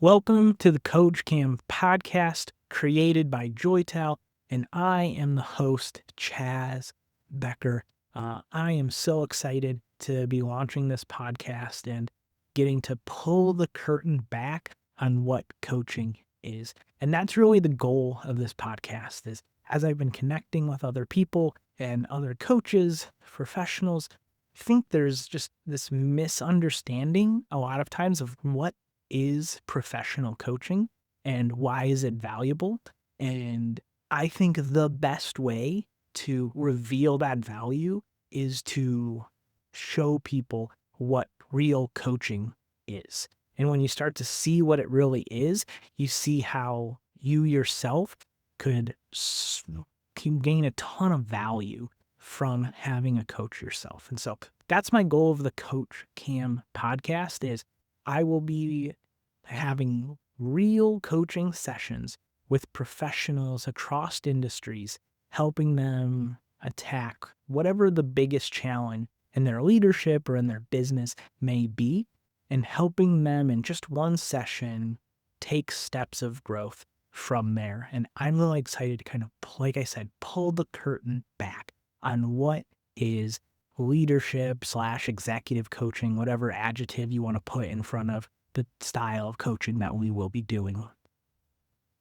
Welcome to the Coach Cam podcast created by Joytel, and I am the host, Chaz Becker. I am so excited to be launching this podcast and getting to pull the curtain back on what coaching is. And that's really the goal of this podcast is as I've been connecting with other people and other coaches, professionals, I think there's just this misunderstanding a lot of times of what is professional coaching and why is it valuable. And I think the best way to reveal that value is to show people what real coaching is. And when you start to see what it really is, you see how you yourself can gain a ton of value from having a coach yourself. And so that's my goal of the Coach Cam podcast is I will be having real coaching sessions with professionals across industries, helping them attack whatever the biggest challenge in their leadership or in their business may be, and helping them in just one session take steps of growth from there. And I'm really excited to kind of, like I said, pull the curtain back on what is leadership / executive coaching, whatever adjective you want to put in front of the style of coaching that we will be doing.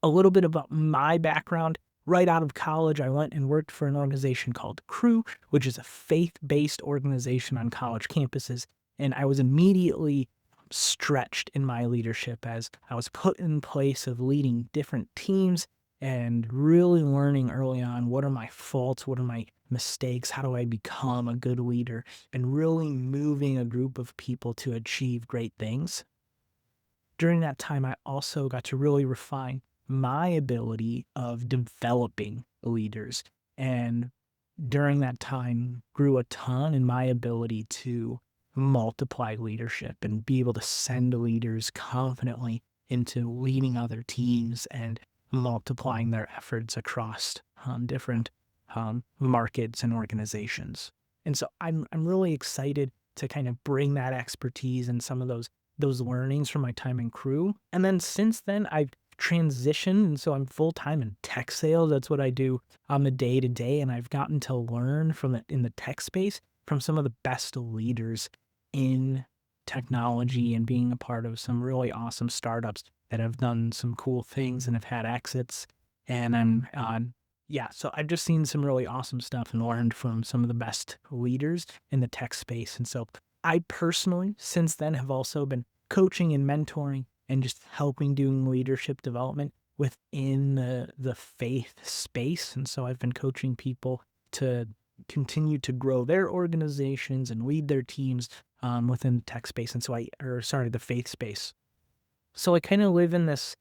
A little bit about my background. Right out of college, I went and worked for an organization called Crew, which is a faith-based organization on college campuses. And I was immediately stretched in my leadership as I was put in place of leading different teams and really learning early on what are my faults, what are my mistakes, how do I become a good leader, and really moving a group of people to achieve great things. During that time, I also got to really refine my ability of developing leaders. And during that time, grew a ton in my ability to multiply leadership and be able to send leaders confidently into leading other teams and multiplying their efforts across different markets and organizations. And so I'm really excited to kind of bring that expertise and some of those learnings from my time in Crew. And then since then, I've transitioned, and so I'm full-time in tech sales. That's what I do on the day-to-day, and I've gotten to learn from it in the tech space from some of the best leaders in technology and being a part of some really awesome startups that have done some cool things and have had exits. And so I've just seen some really awesome stuff and learned from some of the best leaders in the tech space. And so I personally, since then, have also been coaching and mentoring and just helping doing leadership development within the faith space. And so I've been coaching people to continue to grow their organizations and lead their teams within the tech space. And so the faith space. So I kind of live in this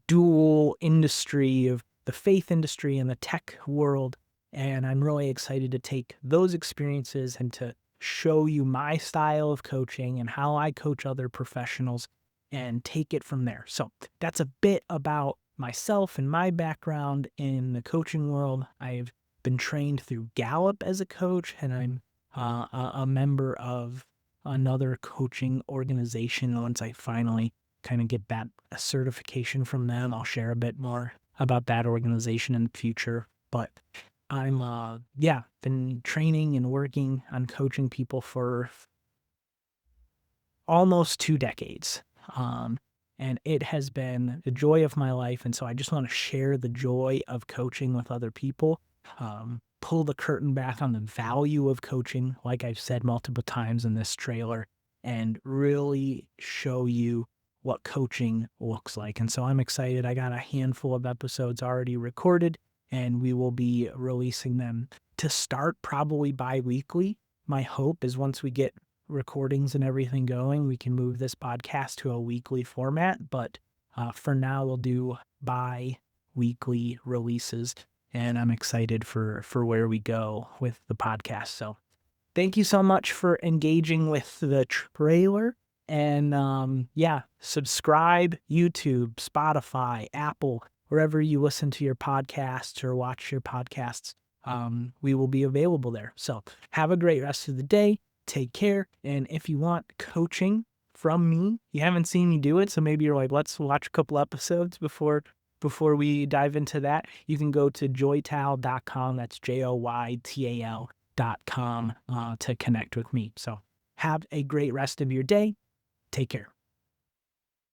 dual industry of the faith industry and the tech world. And I'm really excited to take those experiences and to show you my style of coaching and how I coach other professionals and take it from there. So that's a bit about myself and my background in the coaching world. I've been trained through Gallup as a coach, and I'm a member of another coaching organization. Once I finally kind of get that certification from them, I'll share a bit more about that organization in the future. But I'm been training and working on coaching people for almost 2 decades. And it has been the joy of my life. And so I just want to share the joy of coaching with other people, pull the curtain back on the value of coaching, like I've said multiple times in this trailer, and really show you what coaching looks like. And so I'm excited. I got a handful of episodes already recorded, and we will be releasing them to start probably bi-weekly. My hope is once we get recordings and everything going, we can move this podcast to a weekly format. But for now, we'll do bi-weekly releases, and I'm excited for where we go with the podcast. So thank you so much for engaging with the trailer. And subscribe, YouTube, Spotify, Apple, wherever you listen to your podcasts or watch your podcasts. We will be available there. So have a great rest of the day. Take care. And if you want coaching from me. You haven't seen me do it, so maybe you're like, let's watch a couple episodes before we dive into that. You can go to joytal.com. That's JOYTAL.com to connect with me. So have a great rest of your day. Take care.